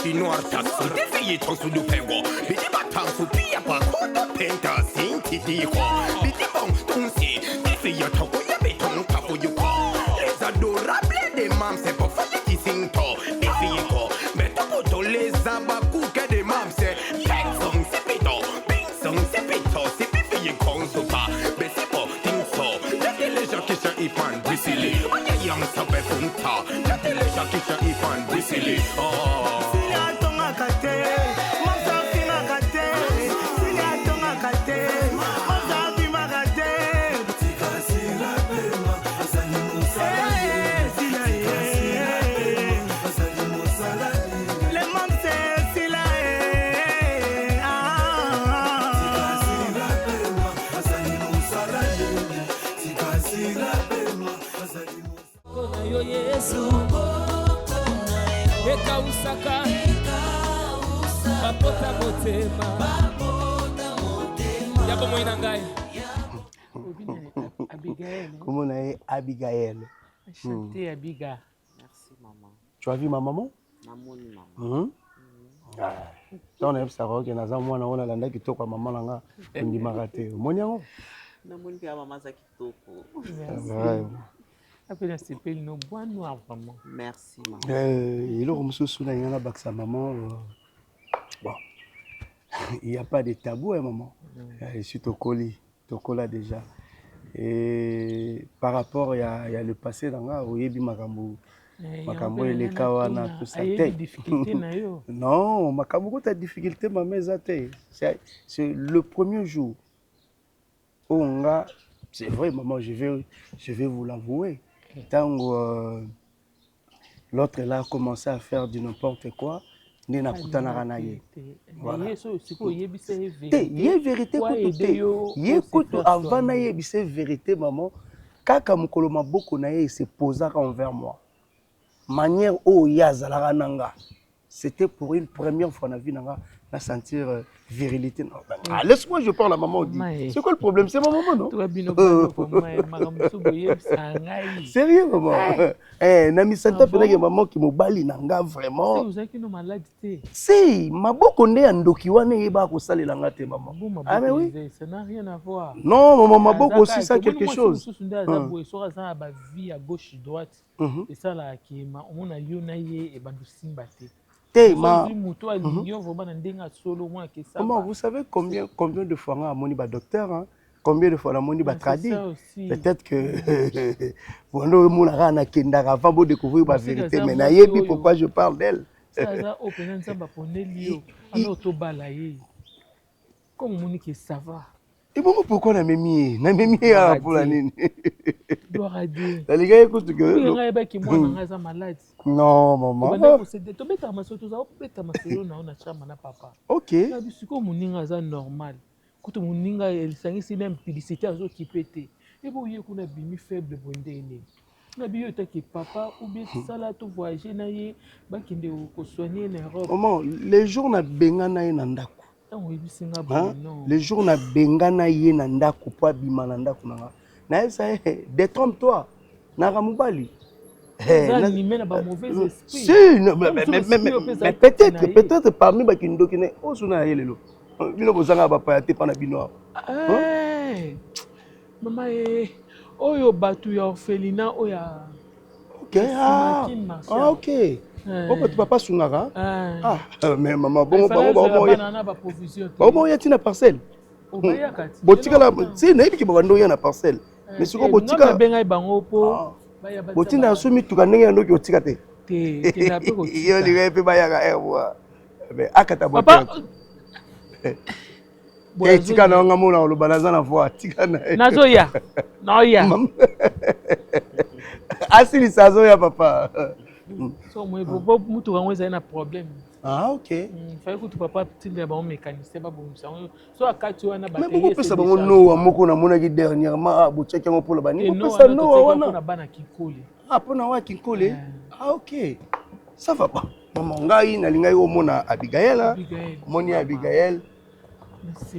Bidi noir taxo, défier ton sous du pengo. Bidi batang sous pia pas koda penta sinti diko. Bidi bon ton si, défier ton koya béton tapo yuko. Les adorables des mams, c'est pas fait qui sing to. Défier ko, mais tapo to les abakou que des mams, c'est peng song c'est pito, ping song c'est pito, c'est défier kon sopa. Mais c'est pas ting so, j'étais les gens qui sont hypan, brissili. On y a yang sabe funta, j'étais les gens qui sont hypan, brissili. Comment on est Abigail? Chanté Abigail. Merci maman. Tu as vu ma maman? Maman. On a ça que nous avons on a l'anda qui toque maman langa on dit maraté. Moniango? Namoni pia maman za kitoko. Après c'est pile no bois noir vraiment. Merci maman. Il est comme sous na yana baksa maman. Bon. Il n'y a pas de tabou hein maman. Je suis tokoli déjà. Et par rapport il y a le passé langa oyebi makambo. Makambo les kawana tout ça. Non, makambo ta difficulté ma maison c'est le premier jour. Onga, c'est vrai maman, je vais vous l'avouer. Tant l'autre là a commencé à faire du n'importe quoi, ni na kutana ranaye. Voilà. Yé vérité koute. Yé koute avant na yé bise vérité maman. Kaka mukolo maboko na yé se posa envers moi. Manière o yazala nanga. C'était pour une première fois dans la vie nanga na sentir virilité. Laisse-moi je parle à maman. C'est quoi le problème? C'est ma maman non? Sérieux maman? Nami santa pena que maman qui me bali nanga vraiment. Vous avez une maladie. Si maboko nde andoki wana yeba ko salela nga te maman. Ah mais oui. Ça n'a rien à voir. Non maman maboko aussi ça quelque chose. Vie à gauche droite. Et ça là qui on a yonaye et bandusimbate. Maman, vous savez combien de fois on a moni ba docteur hein? Combien de fois on a moni ba tradi? Peut-être que vous avez kendara va beau découvrir la vérité mais na yebi pourquoi je parle d'elle. Ça open ça ba poneli alors to balaye. Comme moni que ça va. Et pourquoi on a mis pour la nini? Non, maman. Ok. Normal. Quand on a une publicité qui pété. Et vous voyez qu'on a bien faible pour papa ou bien ça là tout voyager naïe, bakinde ko soigner en Europe. Maman, les jours na benga na nandako. Les jours na benga na ye nandako po bima nandako nanga. Na ça détrompe-toi. Na ramubali. Si, mais peut-être parmi bakindo qui ne osuna yelelo. Bino bozanga ba pa te pana bino. Maman oyo batu ya orphelinat oya. OK. OK. Oh, tu papa sungara. Mais maman bon y a une parcelle. Botika la c'est naïbi ki babando ya na parcelle. Mais siko botika benga bango po. Botina sumi tukandenge ndoki otika te. Te na pe ko. Yo liga pe bayaka erwa. Mais akata botika. Tika na nga mona lo banaza na voix tika na. Nazoya. Noya. Asili sazoya papa. So moi bobo mutu kango eza na problème. Ah OK. Fallait que tu papa petit de bon mécanicien ba bon ça. So akati wana ba. Mais pourquoi ça ba no moko na mona ki dernièrement bo check ngo pour la bani. Pourquoi ça no wana na bana kikole. Ah pona wa kikole. Ah OK. Ça va pas. Maman ngai na lingai o mona Abigail. Moni Abigail.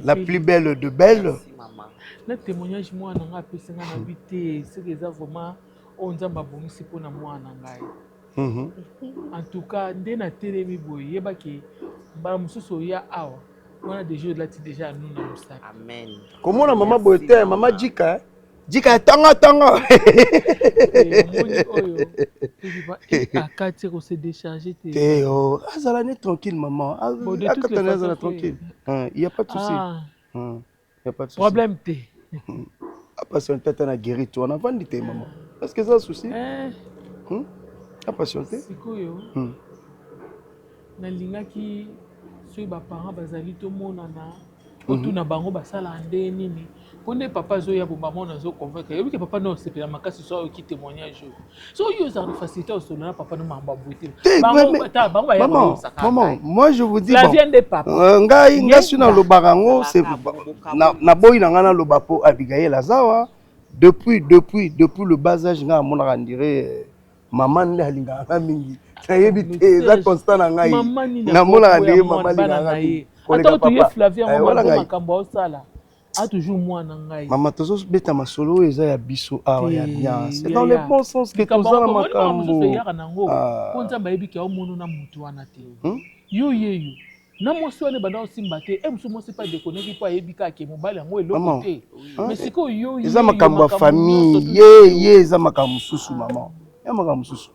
La plus belle de belles. Merci maman. Le témoignage moi na nga pesa nga na bité, c'est que ça vraiment on nzamba bonisi pona moi na ngai. En tout cas, dès na telemi boy, yeba ki ba mususu ya awa. On a déjà là déjà nous na musaka. Amen. Comment la maman beauté, maman Djika? Djika tanga tanga. Moni oyo. Akati ko se décharger te. Théo, azala tranquille maman. Bon, de toutes les façons, tranquille. Il y a pas de souci. Il y a pas de souci. Problème te. Patienter t'en a guéri toi, on a vendu tes maman. Est-ce que ça un souci? Patienter. Sikoyo. Na lingaki soki baparent bazali tomonana otuna bango basala nde nini pone papa azoya bo maman nazoconvaincre yebi ke papa nosepela makasi so oyoki témoignage oyo so oyo ozala na facilité osolo na papa no mamba boite bango baya koyosaka maman, moi je vous dis la vient de papa ngai sui na lobaka ngo na boyi na ngai na loba po Abigail azawa depuis le bas âge ngai amonaka ndire maman nde alingaka nga mingi nayebi te eza constant na ngai namonaka ndenge mama alingaka ngai ata otoye Flavien makambo osala a toujours mwana ngai mama tozobeta masolo oyo eza ya biso awa ya bien c'est dans le bon sens que toza na makambo eyaka nango mpo nzambe ayebi ke aomono na motu wana te yo yeyo na mwasi wana ebanda osimba te mosu mwasi mpe adekoneki mpo ayebi kaka mobali yango eloko te mais sikoyo yo eza makambo ya famille ye eza makambo mosusu mama ya makambo mosusu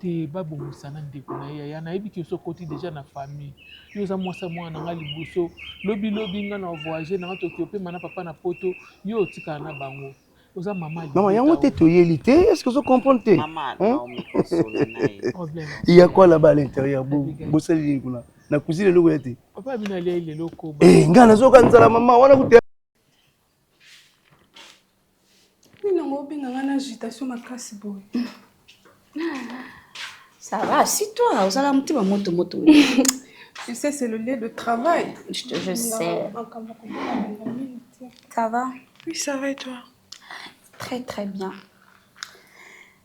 te babongisana ndeko na ye ya nayebi ke sokoti déjà na famille yo oza mwasa mwana na nga liboso lobi nga na voyage na nga toki opema na papa na poto yo otikala na bango oza mama yango te toyeli te est-ce que ozocomprendre te problème il y a quoi là-bas à l'intérieur bosali kuna na cuisine eloko ya te papa bino alia ileloko ngai nazoka nzala mama wana kute nango obenganga na agitation makasi boye. Ça va, assis-toi, vous allez me moto. Tu sais, c'est le lieu de travail. Je sais. Ça va? Oui, ça va et toi? Très très bien.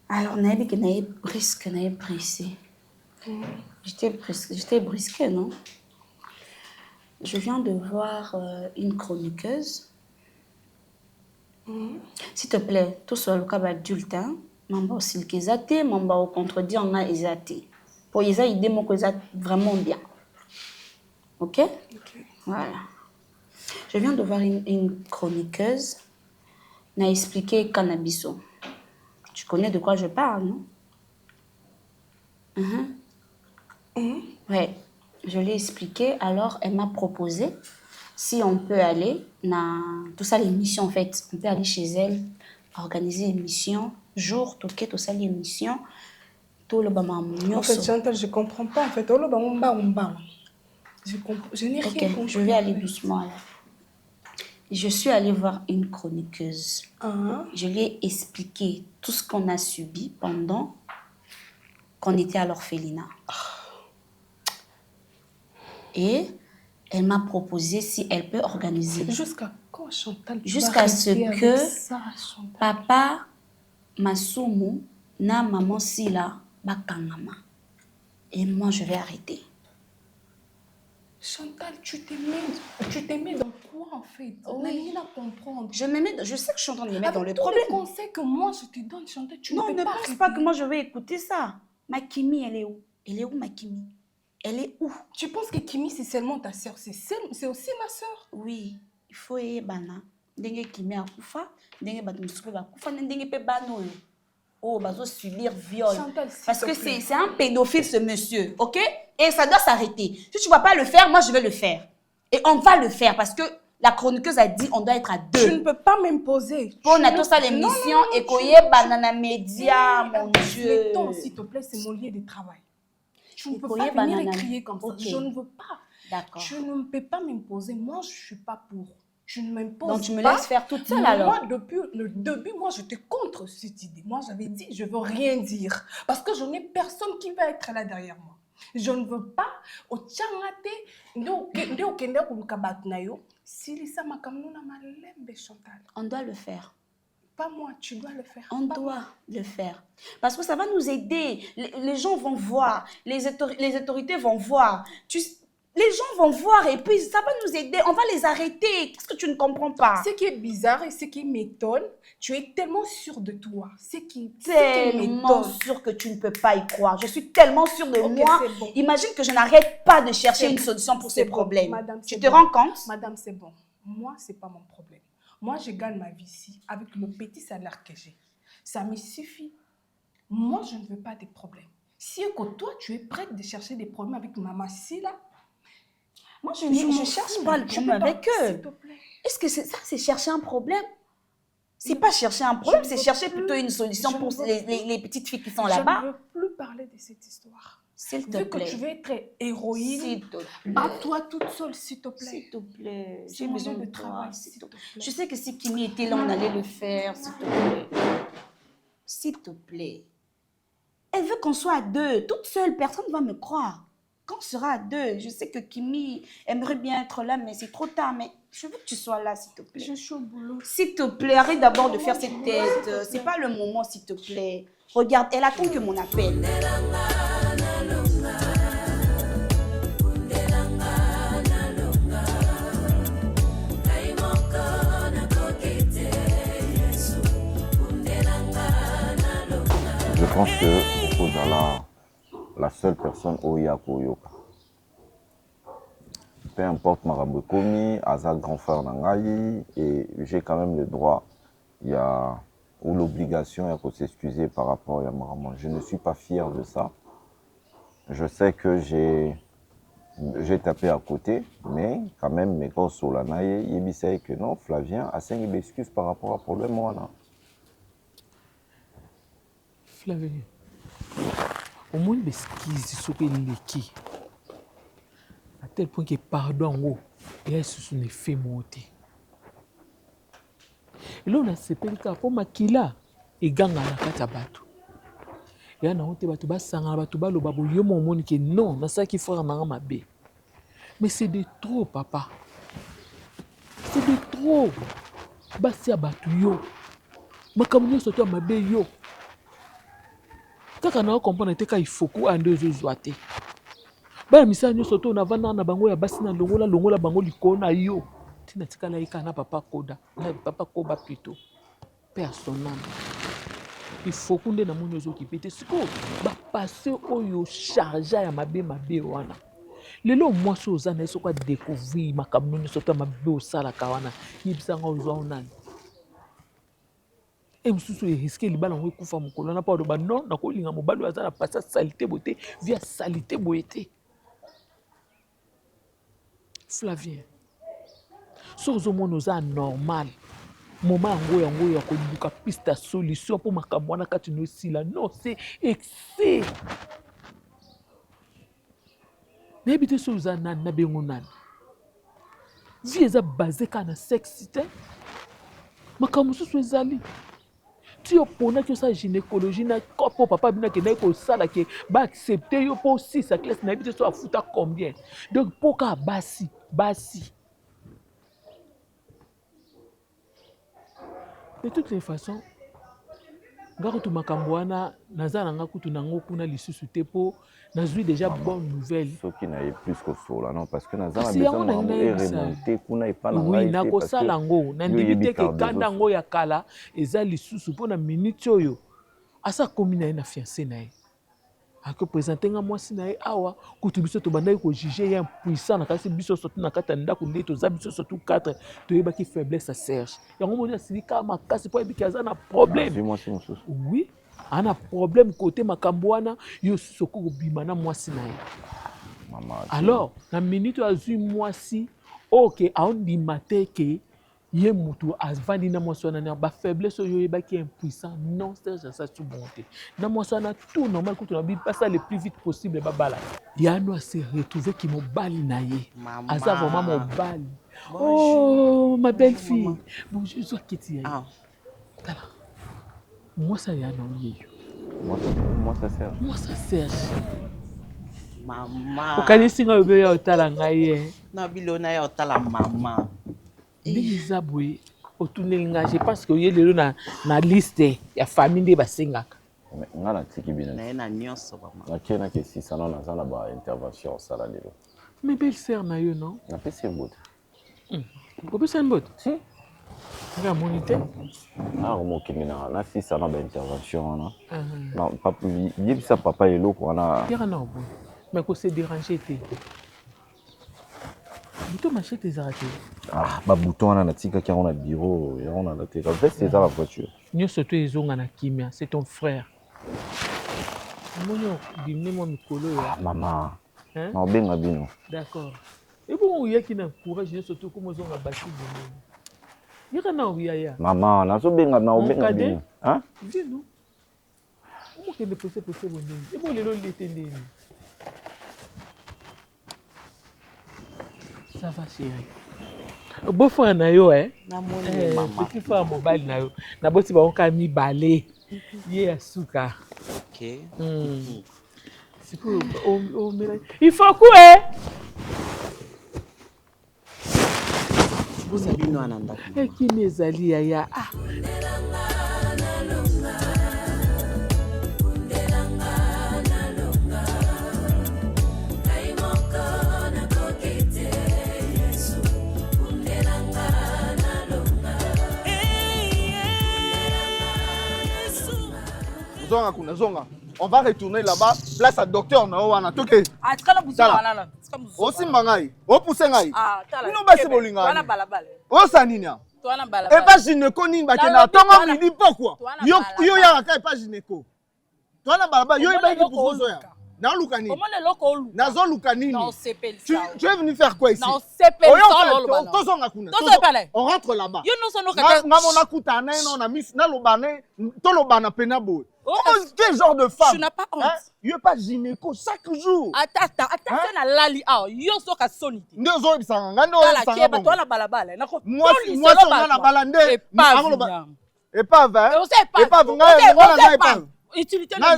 Alors, on a dit que on est brisque, on est brisé. J'étais brisquée, non? Je viens de voir une chroniqueuse. S'il te plaît, tout sur le cas adulte, Mamba aussi le kezate, mamba au contredit on a esaté. Pour Isa il démo que vraiment bien. Ok? Voilà. Je viens de voir une chroniqueuse n'a expliqué cannabiso. Tu connais de quoi je parle, non? Ouais, je l'ai expliqué. Alors elle m'a proposé si on peut aller dans tout ça l'émission en fait, on peut aller chez elle organiser une émission. Jour, tout ça l'émission, tout le En fait, Chantal, je comprends pas. En fait, je n'ai rien compris. Je vais aller doucement là. Je suis allée voir une chroniqueuse. Je lui ai expliqué tout ce qu'on a subi pendant qu'on était à l'orphelinat. Et elle m'a proposé si elle peut organiser. Jusqu'à quand, Chantal? Jusqu'à ce que papa Masumu na maman Sila bakangama. Et moi, je vais arrêter. Chantal, tu t'es mis dans quoi en fait? Oui. On a comprendre. Je sais que je suis en train de me mettre dans le tous problème. les conseils que moi je te donne, Chantal, tu non, ne peux pas pense pas que moi je vais écouter ça. Ma Kimi, elle est où? Elle est où, ma Kimi? Elle est où? Tu penses que Kimi, c'est seulement ta soeur? C'est aussi ma soeur? Oui, il faut y bana. Denge Kimi a koufa, denge batumusupe ba koufa, denge pe bano. Oh, bazo subir viol. Chantal, parce que c'est un pédophile ce monsieur, ok? Et ça doit s'arrêter. Si tu ne vas pas le faire, moi je vais le faire. Et on va le faire parce que la chroniqueuse a dit on doit être à deux. Je ne peux pas m'imposer. On a tout ça l'émission et Koye Banana Média, mon Dieu. Le temps, s'il te plaît, c'est mon lieu de travail. Tu ne peux pas venir et crier comme ça. Je ne veux pas. D'accord. Je ne peux pas m'imposer. Moi, je ne suis pas pour. Je ne m'impose pas. Donc tu me laisses faire toute seule alors? Moi, depuis le début, moi, j'étais contre cette idée. Moi, j'avais dit, je ne veux rien dire. Parce que je n'ai personne qui va être là derrière moi. Je ne veux pas. On doit le faire. Pas moi, tu dois le faire. On doit le faire. Parce que ça va nous aider. Les gens vont voir. Les autorités vont voir. Les gens vont voir et puis ça va nous aider. On va les arrêter. Qu'est-ce que tu ne comprends pas? Ce qui est bizarre et ce qui m'étonne, tu es tellement sûre de toi. Ce qui Tellement m'étonne. sûre que tu ne peux pas y croire. Je suis tellement sûre de Ok, moi. c'est bon. Imagine que je n'arrête pas de chercher C'est une bon. solution pour C'est ces bon. problèmes. Madame, Tu c'est te bon. rends compte? Madame, c'est bon. Moi, ce n'est pas mon problème. Moi, je gagne ma vie ici avec le petit salaire que j'ai. Ça me suffit. Moi, je ne veux pas des problèmes. Si que toi, tu es prête de chercher des problèmes avec maman ici, là, Moi, je m'en ne cherche fous. pas le Je problème peux pas, avec eux. s'il te plaît. Est-ce que c'est chercher un problème? C'est pas chercher un problème, Je c'est ne chercher veux plutôt plus. une solution Je pour ne veux les petites filles qui sont Je là-bas. ne veux plus parler de cette histoire. S'il te Vu que plaît. tu veux être héroïne, S'il te plaît. bats-toi toute seule, s'il te plaît. S'il te plaît. J'ai J'ai besoin besoin de de toi. travail, S'il s'il te te plaît. plaît. Je sais que si Kimi était là, on allait le faire. S'il te plaît. S'il te plaît. Elle veut qu'on soit à deux. Toute seule, personne ne va me croire. Quand on sera à deux, je sais que Kimi aimerait bien être là, mais c'est trop tard. Mais je veux que tu sois là, s'il te plaît. Je suis au boulot. S'il te plaît, arrête d'abord de faire cette tête. C'est pas le moment, s'il te plaît. Regarde, elle attend que mon appel. Je pense que Kozala, la seule personne Oya Koyoka. Peu importe Marambo Komi, Azad grand frère Nangayi, et j'ai quand même le droit, il y a ou l'obligation de s'excuser par rapport à Marambo. Je ne suis pas fier de ça. Je sais que j'ai tapé à côté, mais quand même, mes gosses sur la naïe, ils me disent que non, Flavien a 5 excuses par rapport au problème. Voilà. Flavien, au moins, les skis sont les à tel point que pardon, oh, et elles se sont fait monter. Et là, on a séparé pour Makila et Ganga na kata bato. Et on a honte bato basanga bato balo babo yo mon moni que non, na ça qui fera na mabe. Mais c'est de trop, papa. C'est de trop. Basi ya bato yo. Makamunyo soto mabe yo. Kaka na comprendre te ka ifoku ande ozozwate. Ba misa nyonso to na vana na bango ya basi na longola bango likona yo. Tina tikala ika na papa Koda, na papa Koba plutôt. Personnel. Il faut qu'on ait na monyo zo ki pété siko ba passer oyo charger ya mabe wana. Lelo moi so za na so kwa découvrir makamno nyonso to mabe osala kawana. Yibisanga ozwa onani. Et mususu risquer libala ngo kufa mukolo na pa do ba non na ko linga mobalo azala passa salité beauté via salité beauté. Flavien. Sozo monoza normal. Moment yango ya ko luka piste solution pour makambo wana kati no sila. Non, c'est excès. N'habite soza na bengo nani. Vie eza basé kana sexité. Makambo susu ezali. Tu opona que ça gynécologie na kopo papa bina ke na ko sala ke ba accepter yo pour 6 à classe na habite so afuta combien. Donc poka basi. De toutes les façons, ngakutu makambo wana nazala ngakutu nango kuna lisusu te po nazui déjà bonne nouvelle. Ce qui n'a plus que cela, non, parce que Nazara Si besoin de remonter, kuna pas la oui, na ko sala ngo na ndibite ke kanda ngo ya kala eza lisusu po na minute oyo asa komi na ye na fiancé na ye. Ako présenter nga mwasi na ye awa kutu biso to bandai ko juger ya impuissant na kasi biso sotu na kata ndako nde to za biso sotu 4 to yeba ki faiblesse à Serge. Yango moni asilika makasi po ebiki aza na problème. Oui, ana problème côté makambo wana yo soko kobima na mwasi na ye. Alors, na minute azui mwasi OK aondi mate ke ye mutu avandi na mwasi wana ba faiblesse yo yeba ki impuissant. Non, Serge ça tout bonté. Na mwasi wana tout normal ko to na bi passer le plus vite possible babala. Yano a se retrouver ki mobali na ye. Aza vraiment mobali. Oh, ma belle fille. Bonjour, so kiti ya. Tala. Moi ça Yano yeyo. Moi ça Serge. Moi ça Serge. Maman. Okanisi nga obe ya otala ngai. Na bilona ya otala maman. Biza boye otunelinga je pense que ye lelo na liste ya famille nde basengaka. Mais ngala tiki bina. Na nyonso ba maman. Na kena ke si salon na zala ba intervention sala lelo. Mais belle-sœur, non? La paix, c'est beau. Vous c'est une botte? Si. Vous avez monité? Ah, mon kimina, la fille, ça n'a pas d'intervention. Non, papa, il ça, papa est là, quoi. Il y a un an, mais qu'on s'est dérangé. Bouton m'achète tes arrêtés. Ah, bah, bouton, on a un tika qui a un bureau, on a la tête. En fait, c'est ça la voiture. Nous, surtout, ils ont un kimia, c'est ton frère. Ah, maman. Non, bien, bien. D'accord. Et bon, il y a qui n'a courage, surtout comme ils ont abattu. Il y a un an, il y a. Maman, on a so bien, on a bien. Hein? Dis-nous. Comment est-ce que vous pouvez passer mon nez? Et bon, les lots l'étaient nés. Ça va, chérie. Beau frère Nayo, hein? Petit frère mobile Nayo. D'abord, tu vas encore mis balai. Yeah, souka. Ok. C'est pour il faut quoi? Vous avez nous en andaka. Et qui mes alliés ya? Ah. Zonga. On va retourner là-bas, place à docteur Naoana. Toké. Ah, tu as la Aussi mangai. O pousse ngai. Ah, tu as la. Nous baisse bolinga. Tu as la balabala. O saninia. Tu as la balabala. Et pas gynéco ni bakena. Tonga midi pourquoi? Yo ya ka pas gynéco. Tu as la balabala. Yo ba ki pour ça. Na lukani. Comment le loco lu? Na zo lukani. Non, c'est pas Tu es venu faire quoi ici? Non, c'est pas ça. Tozonga kuna. On rentre là-bas. Yo nous sommes là. Ngamona kutana non na miss na lobane. To lobana penabo. Quel genre de femme? Tu n'as pas honte. Yo pas gynéco chaque jour. Attends, na lali ah, yo so ka sonité. Ndezo bisanga ngando bisanga. Toi la balabala. Moi on na balande. Et pas va. Et pas nga utilité là.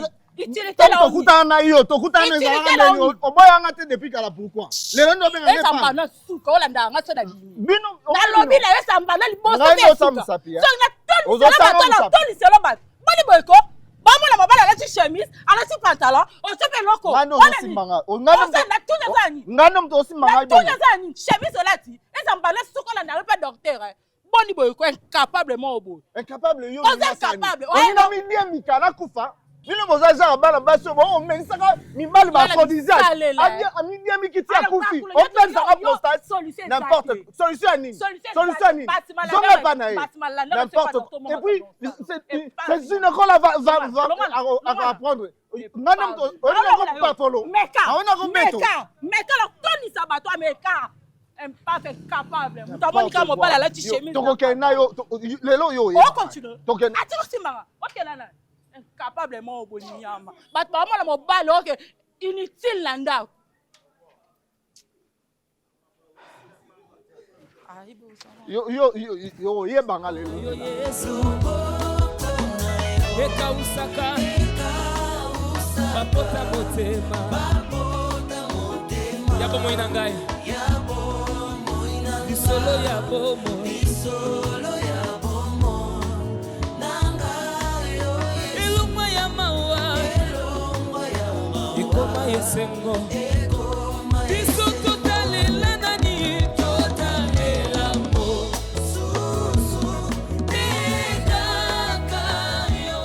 Tokutana yo, tokutana ezala ngani oboyanga te depuis kala pourquoi? Lelo ndo benga ne pas. Na suka olanda nga so na bini. Bino na lobi na yesa mbana liboso te. So na toli selo ba. Bali boyko. Bamo na mabala la chemise, ala ti pantalon, o chope loko. Ngano simanga. Ngano mto simanga ibo. Chemise olati. Esa mbana suka la na pas docteur. Boni boyko incapablement obo. Incapable yo. Incapable. On a mis bien mikala kufa. Bino bozaza abana baso bo mais saka mibali ba aphrodisiaque. Ami bien mikiti akufi. On peut ça prostate. N'importe solution ni. Solution ni. Zonga bana. N'importe. Et puis c'est une école va apprendre. Ngana mto on pas polo. On a combeto. Meka la toni sabato meka. Pas capable. Mutaboni kama bala la chemise. Tokoke na yo lelo yo. On continue. Tokoke. Ati simanga. OK là. Incapablement au boniama. But maman la mobile OK inutile landa. Yo ye bangale. Yo Yesu. Eka usaka. Bapota motema. Yabo moina ngai. Disolo yabo mo. Yesengo biso totalela nani totalela mo susu tetaka yo.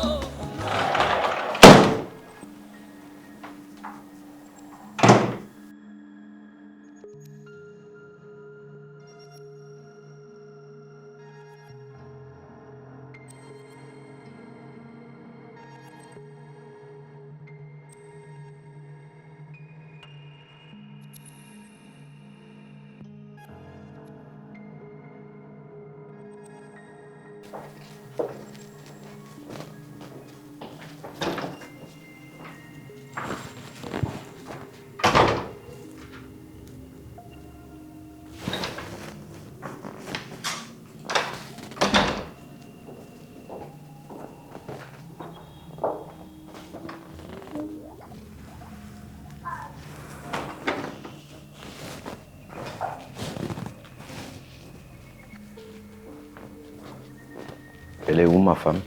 Elle est où ma femme?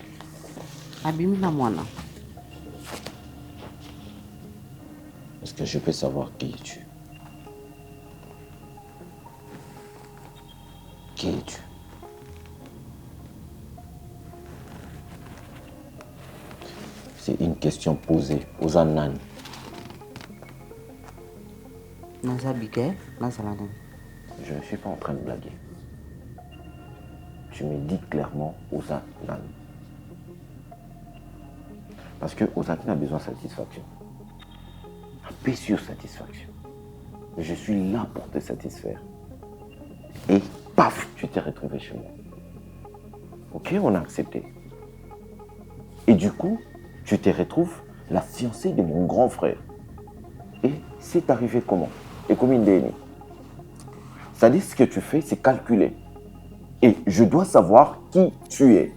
Abimina Mwana. Est-ce que je peux savoir qui es-tu? Qui es-tu? C'est une question posée aux Annan. Je ne suis pas en train de blaguer. Tu me dis clairement aux Annan. Parce que Ozatine a besoin de satisfaction. A besoin de satisfaction. Je suis là pour te satisfaire. Et paf, tu t'es retrouvé chez moi. Ok, on a accepté. Et du coup, tu te retrouves la fiancée de mon grand frère. Et c'est arrivé comment? Et comme une dénie. C'est-à-dire ce que tu fais, c'est calculer. Et je dois savoir qui tu es.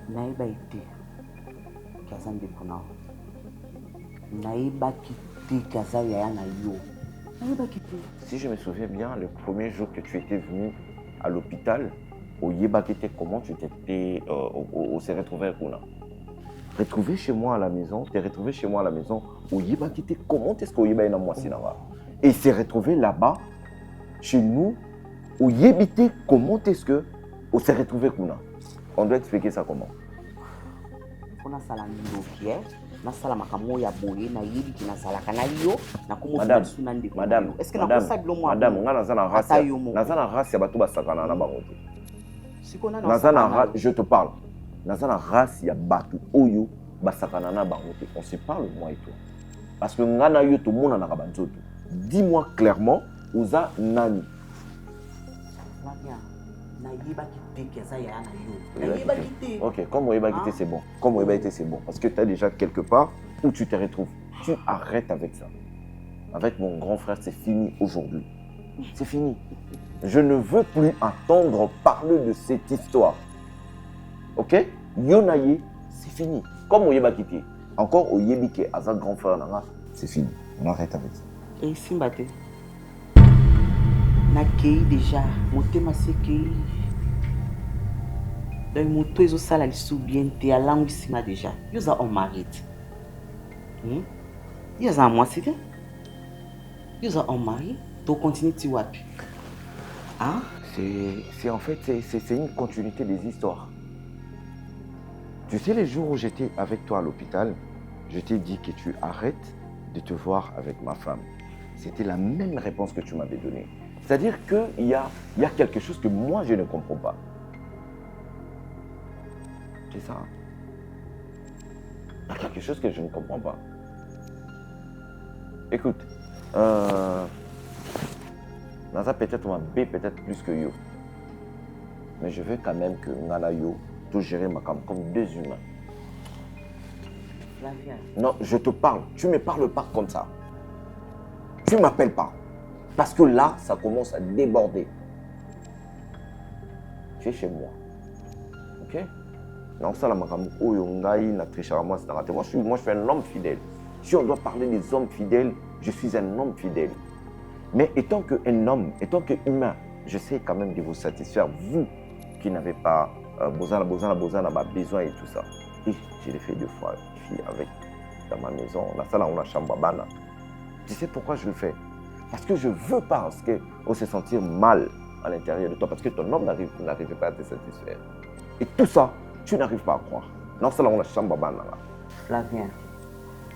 Naïba été kaza ndeko na naïba kité kaza yaya na yo naïba kité. Si je me souviens bien, le premier jour que tu étais venu à l'hôpital, au Yeba kité, comment tu t'étais au s'est retrouvé Kuna. Retrouvé chez moi à la maison, t'es retrouvé chez moi à la maison, au Yeba kité, comment est-ce qu'au Yeba est dans moi sinanga? Et s'est retrouvé là-bas, chez nous, au Yébité, comment est-ce que on s'est retrouvé Kuna? On doit expliquer ça comment? On a salami Pierre, na salama kamo ya boye na yebi ki na salaka na yo na komo sunande. Madame, est-ce que na sabilo moi? Madame, on a nazana race ya batu basakana na bango. Nazana race, je te parle. Nazana race ya batu oyo basakana na bango. On se parle moi et toi. Parce que ngana yo to mona na kabanzoto. Dis-moi clairement, oza nani? Ok, comme Oeba Kité, c'est bon. Comme Oeba Kité, c'est bon. Parce que tu as déjà quelque part où tu te retrouves. Tu arrêtes avec ça. Avec mon grand frère, c'est fini aujourd'hui. C'est fini. Je ne veux plus entendre parler de cette histoire. Ok? Yonaye, c'est fini. Comme Oeba Kité. Encore Oyebike, Aza grand frère, c'est fini. On arrête avec ça. Et Simbate? Nakei déjà, motema sekei. Donc moto ezo sala lisu bien te alangu sima déjà. Yoza on mérite. Yoza moi c'était. Yoza on mari, to continue ti wapi. Hein? C'est en fait c'est une continuité des histoires. Tu sais les jours où j'étais avec toi à l'hôpital, je t'ai dit que tu arrêtes de te voir avec ma femme. C'était la même réponse que tu m'avais donnée. C'est-à-dire qu'il y a quelque chose que moi, je ne comprends pas. C'est ça. Il y a quelque chose que je ne comprends pas. Écoute, Naza peut-être ma B, peut-être plus que Yo. Mais je veux quand même que Nala Yo, tout gérer ma cam comme deux humains. Flavia. Non, je te parle. Tu ne me parles pas comme ça. Tu ne m'appelles pas. Parce que là, ça commence à déborder. Tu es chez moi. Ok? Donc ça, moi, je suis un homme fidèle. Si on doit parler des hommes fidèles, je suis un homme fidèle. Mais étant qu'un homme, étant qu'humain, je sais quand même de vous satisfaire, vous qui n'avez pas besoin et tout ça. Et je l'ai fait 2 fois, fille, avec dans ma maison. La salle, on a chambre bana. Tu sais pourquoi je le fais? Parce que je veux pas qu'on se sentir mal à l'intérieur de toi, parce que ton homme n'arrive pas à te satisfaire. Et tout ça, tu n'arrives pas à croire. Non, c'est là on a chambre bana. Flavien,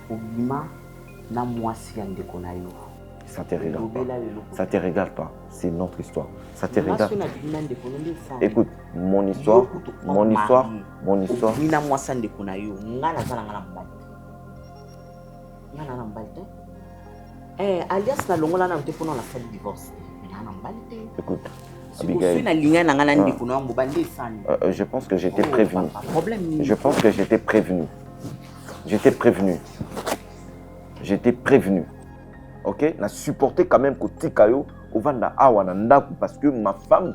Obima na mwasi ya ndeko na yo. Ça te regarde pas. Ça te regarde pas. C'est notre histoire. Ça te regarde. Écoute, mon histoire. Mina mwasi ndeko na yo. Ngana zala ngana mbate. Ngana na mbate. Alias na longola na mte pona la salle de divorce. Ngana mbate. Écoute, Abigail. Je pense que j'étais prévenu. Je pense que j'étais prévenu. J'étais prévenu. Ok? On a supporté quand même que Tikayo Ovanda Awanandaku parce que ma femme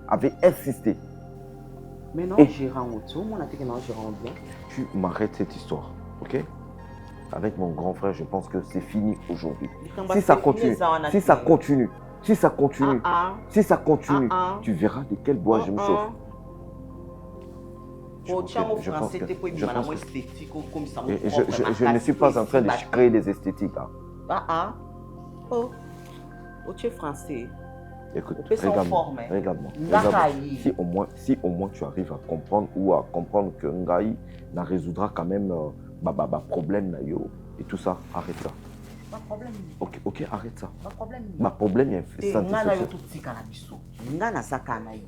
avait insisté. Mais non, gérant auto, mon attaque non gérant bien. Tu m'arrêtes cette histoire, ok? Avec mon grand frère, je pense que c'est fini aujourd'hui. Si ça continue, tu verras de quel bois je me chauffe. Je ne suis pas en train de créer des esthétiques. Hein. Oh, tu es français. Écoute, On peut s'en regarde-moi. former. Regarde-moi. Ngai. Si au moins tu arrives à comprendre ou à comprendre que Ngai na résoudra quand même problème na yo et tout ça, arrête ça. Pas de problème. Ok, arrête ça. Pas de problème. Ma problème est fait ça. Nga na yo tout tika na biso. Nga na saka na yo.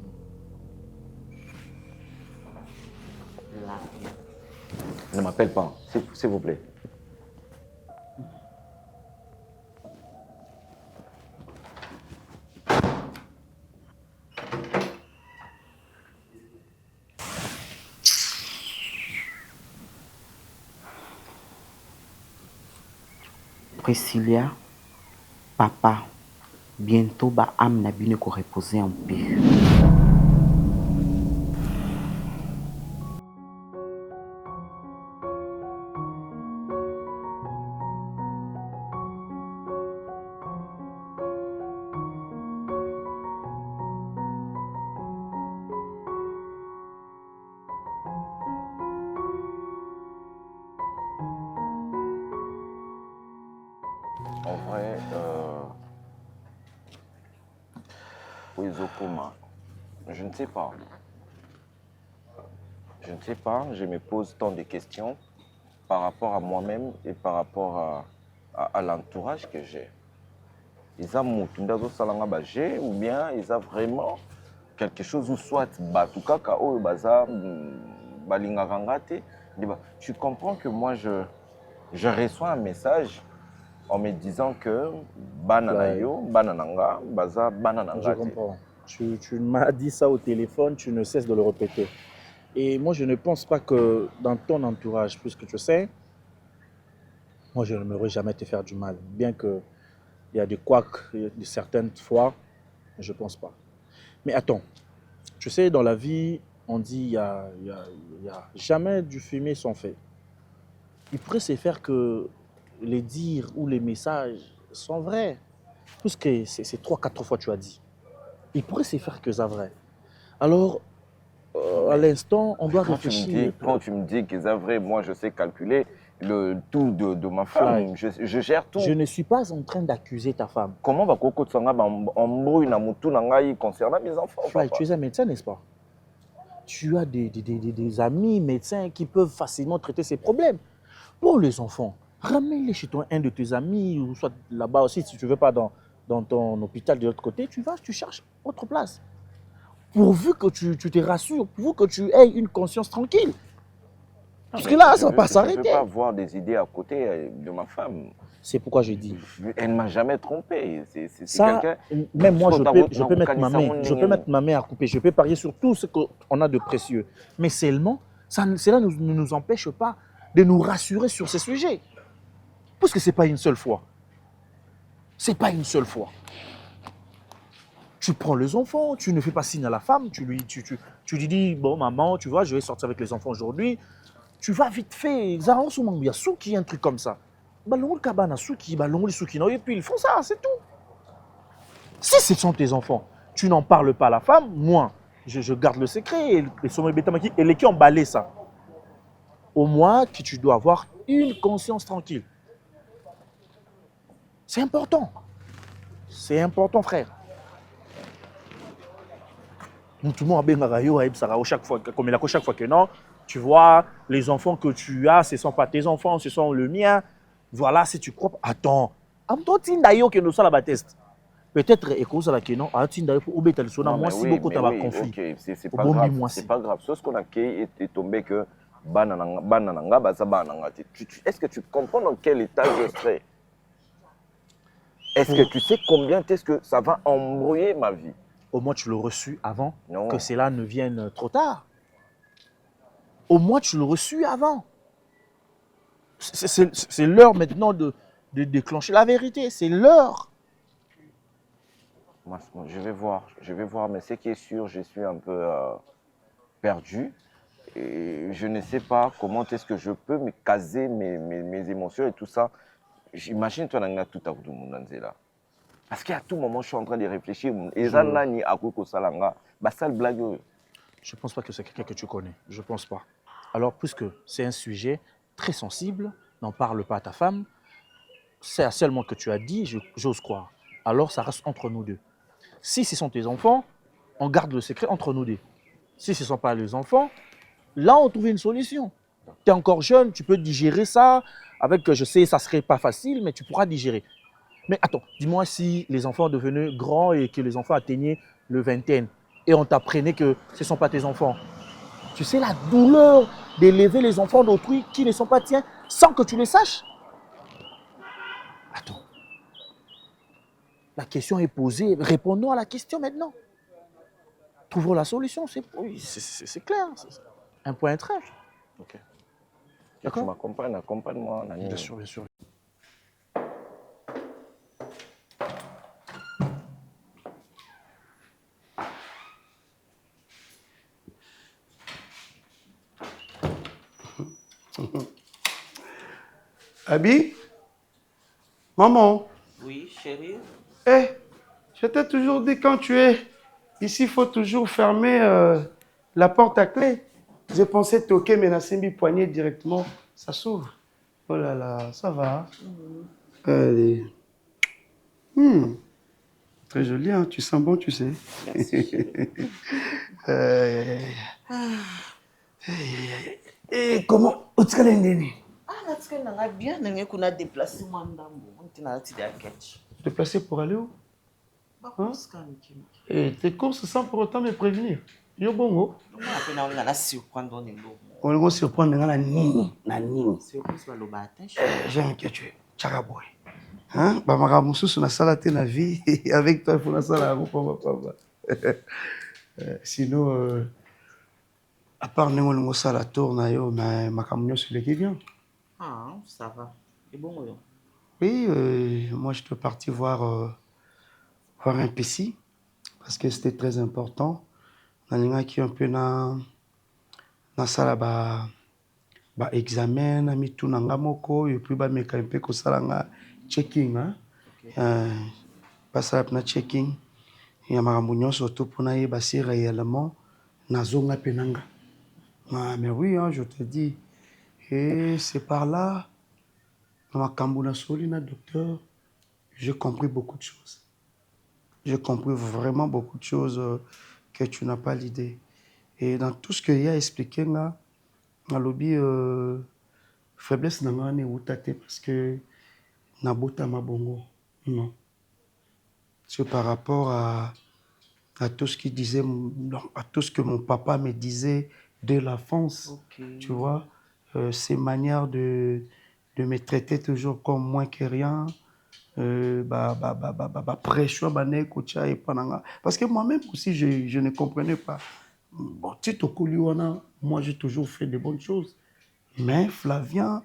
Ne m'appelle pas, s'il vous plaît. Priscilla, papa, bientôt ba âme na bino ko reposer en paix. En vrai, oui, Zokoma, je ne sais pas. Je ne sais pas, je me pose tant de questions par rapport à moi-même et par rapport à l'entourage que j'ai. Ils ont j'ai ou bien ils ont vraiment quelque chose ou soit batukaka ou baza balingakangate. Tu comprends que moi je reçois un message en me disant que bananayo, banananga, baza banananga. Je comprends. Tu m'as dit ça au téléphone, tu ne cesses de le répéter. Et moi, je ne pense pas que dans ton entourage, puisque tu sais, moi, je n'aimerais jamais te faire du mal. Bien qu'il y a des couacs de certaines fois, je ne pense pas. Mais attends, tu sais, dans la vie, on dit il y a jamais du fumier sans fait. Il pourrait se faire que les dires ou les messages sont vrais. Puisque c'est 3-4 fois tu as dit. Il pourrait se faire que ça vrai. Alors, à l'instant, on doit réfléchir. Quand tu me dis que c'est vrai, moi je sais calculer le tout de ma femme. Je gère tout. Je ne suis pas en train d'accuser ta femme. Comment va Koko Tsanga embrouille na mutu nangai concernant mes enfants? Fly, tu es un médecin, n'est-ce pas? Tu as des amis médecins qui peuvent facilement traiter ces problèmes. Pour les enfants, ramène-les chez toi, un de tes amis, ou soit là-bas aussi, si tu ne veux pas dans ton hôpital de l'autre côté, tu vas, tu cherches autre place. Pourvu que tu te rassures, pourvu que tu aies une conscience tranquille. Parce que là, ça ne va pas s'arrêter. Je ne peux pas avoir des idées à côté de ma femme. C'est pourquoi je dis. Elle ne m'a jamais trompé. Ça, même moi, je peux mettre ma main. Je peux mettre ma main à couper. Je peux parier sur tout ce qu'on a de précieux. Mais seulement, cela ne nous empêche pas de nous rassurer sur ces sujets. Parce que ce n'est pas une seule fois. Ce n'est pas une seule fois. Tu prends les enfants, tu ne fais pas signe à la femme, tu lui dis, bon maman, tu vois, je vais sortir avec les enfants aujourd'hui. Tu vas vite fait, il y a Souki, un truc comme ça. Et puis ils font ça, c'est tout. Si ce sont tes enfants, tu n'en parles pas à la femme, moi, je garde le secret. Et les qui ont emballé ça. Au moins, tu dois avoir une conscience tranquille. C'est important. C'est important, frère. Tout le monde a chaque fois que non, tu vois, les enfants que tu as, ce ne sont pas tes enfants, ce sont le mien. Voilà, si tu crois. Attends, peut-être que non, moi si beaucoup de conflit. C'est pas grave. C'est pas grave. Ce qu'on a est tombé que est-ce que tu comprends dans quel état je serai? Est-ce que tu sais combien est-ce que ça va embrouiller ma vie? Au moins, tu l'as reçu avant que cela ne vienne trop tard. Au moins, tu l'as reçu avant. C'est l'heure maintenant de déclencher la vérité. C'est l'heure. Je vais voir. Mais ce qui est sûr, je suis un peu perdu. Et je ne sais pas comment est-ce que je peux me caser mes émotions et tout ça. J'imagine toi, tu as tout à vous là. Parce qu'à tout moment, je suis en train de réfléchir. Je ne pense pas que c'est quelqu'un que tu connais. Je ne pense pas. Alors, puisque c'est un sujet très sensible, n'en parle pas à ta femme. c'est seulement que tu as dit, j'ose croire. Alors ça reste entre nous deux. Si ce sont tes enfants, on garde le secret entre nous deux. Si ce ne sont pas les enfants, là on trouve une solution. Tu es encore jeune, tu peux digérer ça. Avec, je sais, ça ne serait pas facile, mais tu pourras digérer. Mais attends, dis-moi si les enfants devenaient grands et que les enfants atteignaient le vingtaine et on t'apprenait que ce ne sont pas tes enfants. Tu sais la douleur d'élever les enfants d'autrui qui ne sont pas tiens sans que tu le saches? Attends. La question est posée. Répondons à la question maintenant. Trouvons la solution. C'est clair. Un point très. Ok. Tu m'accompagnes, accompagne-moi. Bien sûr, bien sûr. Abi? Maman? Oui, chérie. Eh, je t'ai toujours dit quand tu es ici, il faut toujours fermer la porte à clé. J'ai pensé toquer, mais Nassimbi poignet directement, ça s'ouvre. Oh là là, ça va. Allez. Très joli, hein? Tu sens bon, tu sais. Merci. Et comment? Ah, bien, on a déplacé mon Déplacé pour aller où? Hein? Et tes courses sans pour autant me prévenir. Yo bongo. On va surprendre na nini. J'aime que tu es chagaboy. Hein? Ba maramusu na sala te na vie avec toi pour la sala papa. Sinon à part nengo sala tour na yo mais makamunyo sur les bien. Ah, ça va. Et bon. Oui, moi je dois partir voir un PC parce que c'était très important. Nalinga qui un peu na sala ba examen na mitu nanga moko et puis ba meka un peu ko sala nga checking hein. Passer na checking ya makambo nyonso to pona ye basi réellement nazonga penanga. Ah mais oui hein, je te dis et c'est par là makambo na soli na docteur j'ai compris beaucoup de choses. J'ai compris vraiment beaucoup de choses que tu n'as pas l'idée. Et dans tout ce qu'il a expliqué, dans le lobby, faiblesse n'a pas été parce que n'a pas ma bongo. Non. C'est par rapport à tout ce qu'il disait, à tout ce que mon papa me disait de l'enfance. Okay. Tu vois, ces manières de me traiter toujours comme moins que rien. Parce que moi-même aussi, je ne comprenais pas. Bon, moi, j'ai toujours fait de bonnes choses. Mais Flavien,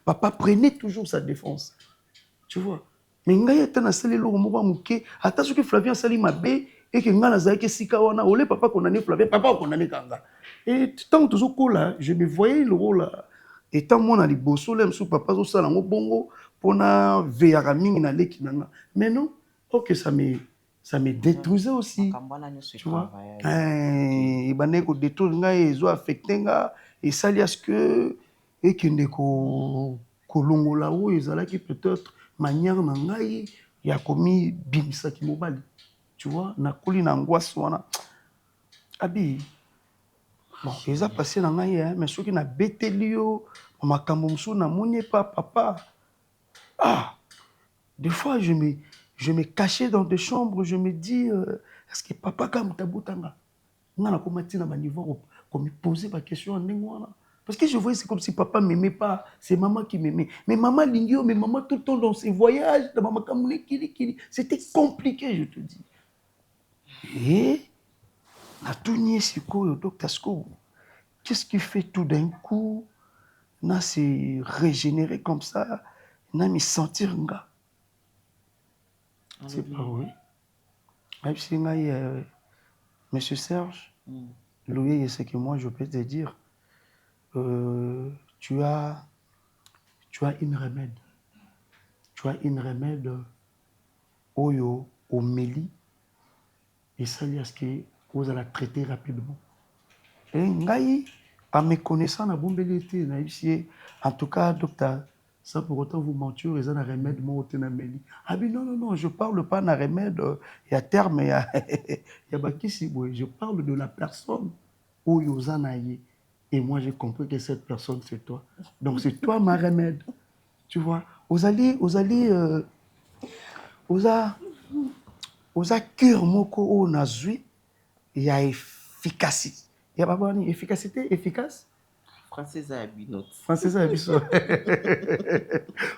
papa prenait toujours sa défense. Tu vois. Mais il y a que Flavien sali mabe et que ngana zaki sika wana ole papa condamné Flavien, papa condamné Kanga. Et tant toujours là, je me voyais le rôle là. Et tant mon ali bosso lem sou papa zo sala ngo bongo pona veya mingi na leki nanga. Mais non, OK, ça me détruisait aussi. Tu vois. Et bané ko détruire nga et zo affecter nga et ça à ce que et que ndeko kolongola ou ezala qui peut-être manière na ngai ya komi bimisa ki mobali. Tu vois, na koli na ngwaso wana. Abi bon, ils ont passé dans la vie, mais ceux qui n'ont pas été liés, ma camomso n'a pas papa. Ah, des fois je me cachais dans des chambres, je me dis, est-ce que papa comme tabutanga, on a comment dire à niveau comme me poser ma question en négoana. Parce que je voyais c'est comme si papa m'aimait pas, c'est maman qui m'aimait. Mais maman lingio, mais maman tout le temps dans ses voyages, dans maman comme kili, c'était compliqué, je te dis. Et na tout nié siko docteur Sko. Qu'est-ce qui fait tout d'un coup na se régénérer comme ça, na me sentir nga. C'est pas oui. Même si monsieur Serge, Louis, c'est que moi je peux te dire, tu as une remède. Tu as une remède oyo au méli et ça à ce que vous allez traiter rapidement. Et ngai à mes connaissances, à Bombelité, en tout cas, docteur, sans pour autant vous mentir, ils ont un remède, moi, ah ben non, je parle pas d'un remède, il y a terme, il y a je parle de la personne où ils ont aillé. Et moi, j'ai compris que cette personne, c'est toi. Donc, c'est toi ma remède. Tu vois, aux cure moko o nazui, il y a efficacité. Il y a pas efficacité, efficace. Français à binot. Français à binot.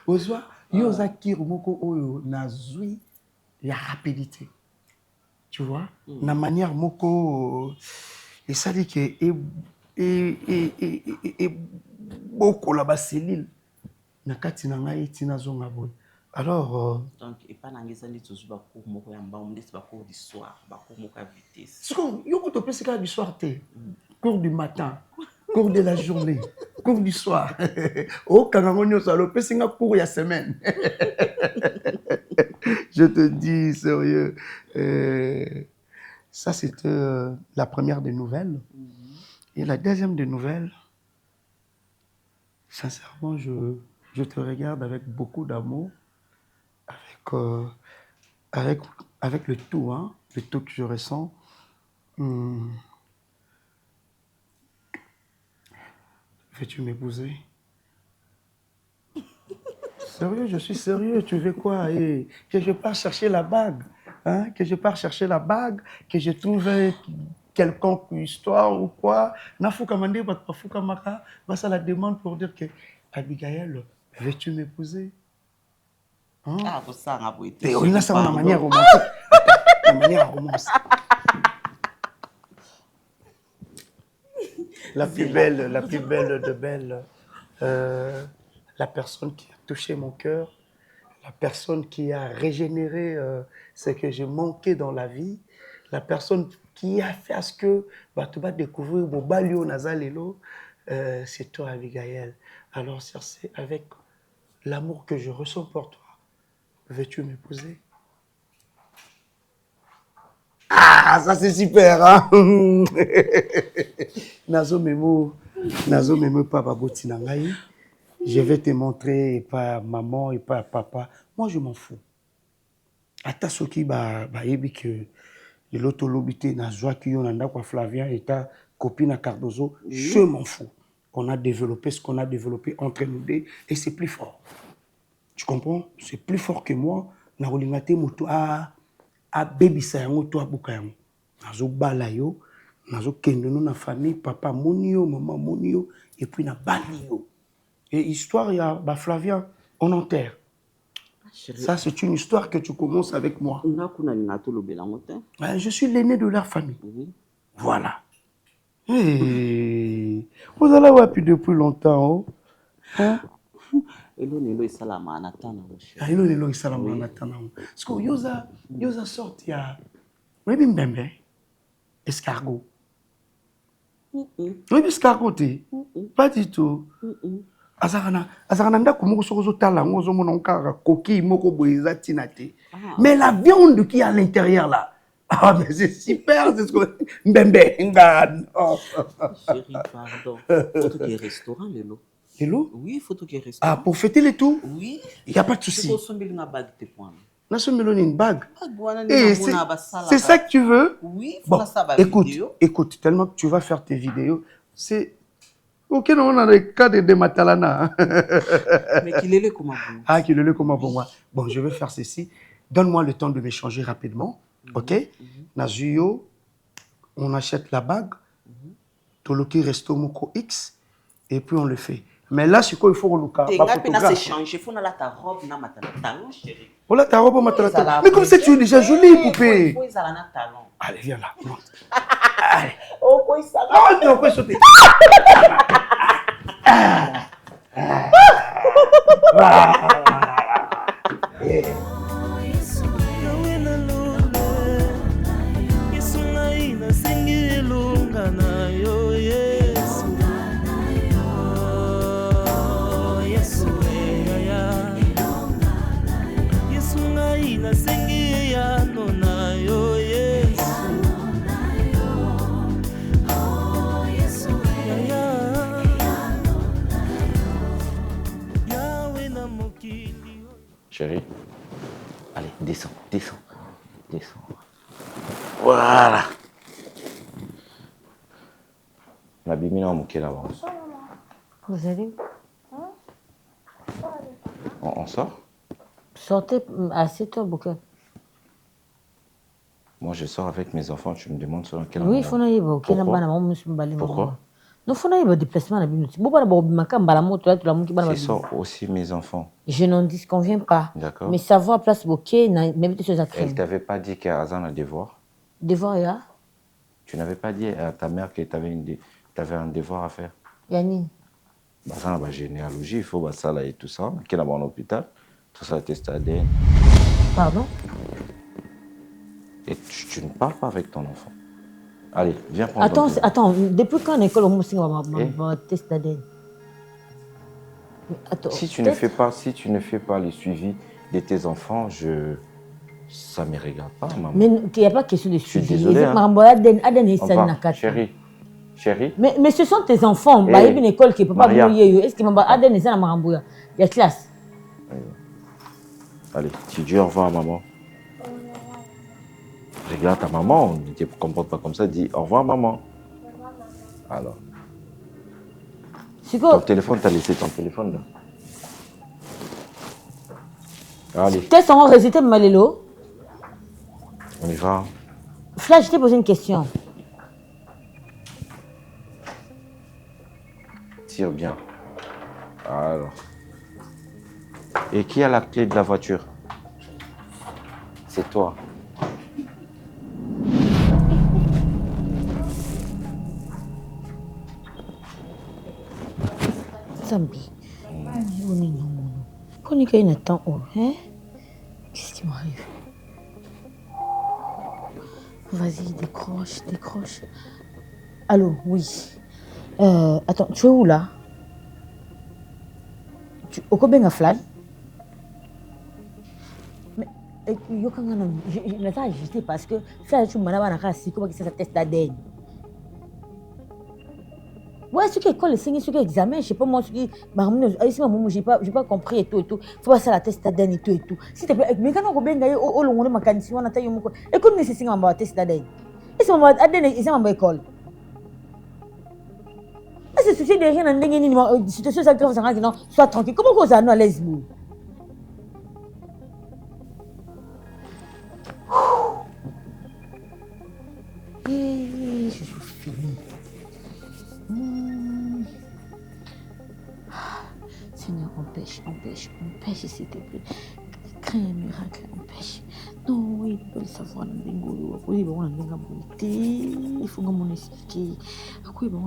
Aux cure moko o nazui, il y a rapidité. Tu vois, la manière moko et ça dit que et beaucoup là-bas cellule. Alors, donc, et pas dans les années tout ça, cours moko yamba, on dit c'est pas cours du soir, pas cours moko à vitesse. Ce qu'on y a beaucoup de personnes du soir, cours du matin, cours de la journée, cours du soir. Oh, quand on y a ça, le personne cours il y a semaine. Je te dis sérieux. Ça c'était la première des nouvelles. Et la deuxième des nouvelles. Sincèrement, je te regarde avec beaucoup d'amour, avec le tout, hein, le tout que je ressens. Veux-tu m'épouser? Sérieux, je suis sérieux, tu veux quoi? Et que je pars chercher la bague, hein? Que je pars chercher la bague, que je trouve quelconque histoire ou quoi. Nafoukamande, Batpafoukamaka, ça la demande pour dire que Abigail, veux-tu m'épouser? Hein? Ah, pour ça, on a beau être. On a ça de manière romantique. De manière romantique. La plus belle de belles. La personne qui a touché mon cœur. La personne qui a régénéré ce que j'ai manqué dans la vie. La personne qui a fait à ce que tu vas découvrir Bobalio Nazalelo, c'est toi, Abigail. Alors, c'est avec l'amour que je ressens pour toi. Veux-tu m'épouser? Ah, ça c'est super, hein? Nazo memo papa botinangai. Je vais te montrer pas maman et pas papa. Moi, je m'en fous. Ata soki yebi que l'autre lobité na joie qui yon anda kwa Flavien et ta copine à Cardozo, je m'en fous. On a développé ce qu'on a développé entre nous deux et c'est plus fort. Tu comprends? C'est plus fort que moi. Na rolingate moto a baby sa yango to abuka yango. Nazo bala yo, nazo kende no na famille, papa monio, maman monio et puis na bali yo. Et histoire il y a Flavien, on enterre. Ça, c'est une histoire que tu commences avec moi. Je suis l'aîné de leur famille. Voilà. Hey. Vous allez voir depuis longtemps. Hein? Elonelo isalama anatana. Elonelo isalama anatana. Parce que yoza sorti à Webi Mbembe escargot. Webi escargot pas du tout. Azarana ndako moko sokozo tala ngozo mononka koki moko boyeza tinate. Mais la viande qui est à l'intérieur là. Ah mais c'est super, c'est ce que Mbembe ngad. Chérie, pardon. Faut qu'il y ait restaurant Lelo. Lelo? Oui, il faut qu'il y ait restaurant. Ah pour fêter les tours? Oui. Il y a pas de souci. C'est une bague tes points. Une bague. C'est ça que tu veux? Oui, bon, écoute, tellement que tu vas faire tes vidéos, c'est... Ok, non, on a des cas de Matalana. Mais qu'il est le comment pour moi. Ah, qu'il est le comment pour moi. Bon, je vais faire ceci. Donne-moi le temps de m'échanger rapidement. Ok? Nazuyo, on achète la bague. Toloki Resto Moko X. Et puis on le fait. Mais là, c'est quoi il faut relouquer? Il faut s'échanger. Il faut ta robe, ta talon, chérie. Oh là, ta robe, ma talon. Mais comme ça, tu es déjà jolie, poupée. Il faut un talon. Allez, viens là. Allez. Oh, quoi, ça va? Oh, tu peux sauter. Chérie. Allez, descends. Voilà. La bimina au là-bas. Vous allez On sort? Sortez à 7 heures, Bouquet. Moi, je sors avec mes enfants. Tu me demandes sur quel Oui, il faut aller. Pourquoi? Non, il faut aller déplacement. Ce sont aussi mes enfants. Je n'en disconviens pas. D'accord. Mais savoir place Bouquet, Elle ne t'avait pas dit qu'Azan a devoir? Devoir, ya? Tu n'avais pas dit à ta mère que tu avais un devoir à faire? Yani? Bah, ça, la généalogie, il faut ça là et tout ça. Qui est là-bas en hôpital? Tout ça, test ADN. Pardon? Et tu ne parles pas avec ton enfant. Allez, viens prendre. Attends, depuis quand l'école va test ADN? Si tu ne fais pas les suivis de tes enfants, ça ne me regarde pas, maman. Mais il n'y a pas question de suivi. Je suis désolé. Chérie. Mais ce sont tes enfants. Il y a une école qui ne peut pas venir. Est-ce que Aden est ça Il y a classe. Allez, tu dis au revoir à maman. Regarde ta maman, ne te comporte pas comme ça, dis au revoir maman. Alors. Ton téléphone, t'as laissé ton téléphone là. Allez. Qu'est-ce qu'on va réciter, Malélo? On y va. Flash, je t'ai posé une question. Tire bien. Alors. Et qui a la clé de la voiture? C'est toi. Zambi. Qu'est-ce qui m'arrive? Vas-y, décroche. Allô, oui. Attends, tu es où là? Au Kobenga Fly? Mais je n'ai pas ajusté parce que Fly, tu m'as dit que c'est un test d'ADN. Ouais, ce qui est école, ce qui est examen, je sais pas moi, ce qui j'ai pas compris et tout. Faut passer la test d'ADN et tout. S'il te plaît, mais quand on va bien au long de ma candidature, on a taillé mon corps. Écoute, mais c'est ce qu'on va test d'ADN. Et c'est mon ADN, c'est mon école. Et c'est ce qui est derrière un dingue, situation ça grave, ça non, sois tranquille. Comment vous allez à l'aise, vous? Je suis fini. Seigneur, empêche, s'il te plaît. Crée un miracle, empêche. Non, il peut le savoir. Il faut que mon expliquer. À quoi il va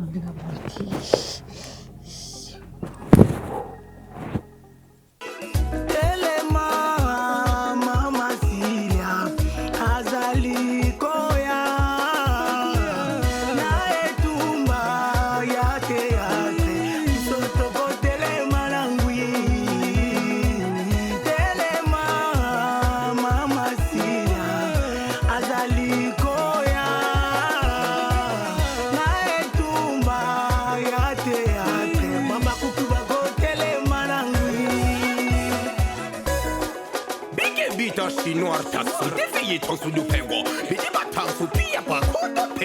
Chinois taxi, des filles sont sous le pengo. Les battants sous pia pas, quand on pente,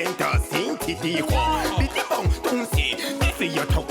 c'est un petit dico. Les bons, ton c'est, des filles sont